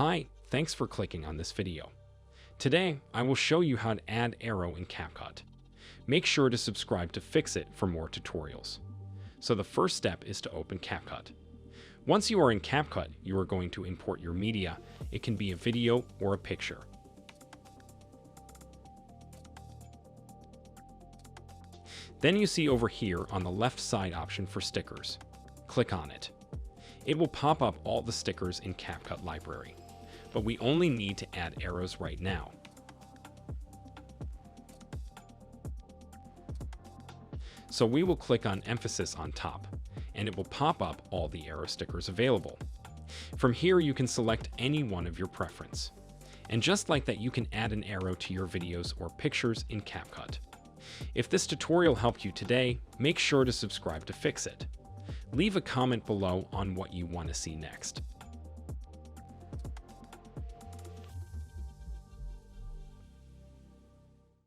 Hi, thanks for clicking on this video. Today, I will show you how to add arrow in Capcut. Make sure to subscribe to fix it for more tutorials. So the first step is to open Capcut. Once you are in Capcut, you are going to import your media. It can be a video or a picture. Then you see over here on the left side option for stickers. Click on it. It will pop up all the stickers in Capcut library, but we only need to add arrows right now. So we will click on emphasis on top, and it will pop up all the arrow stickers available. From here you can select any one of your preference. And just like that, you can add an arrow to your videos or pictures in Capcut. If this tutorial helped you today, make sure to subscribe to fix it. Leave a comment below on what you want to see next.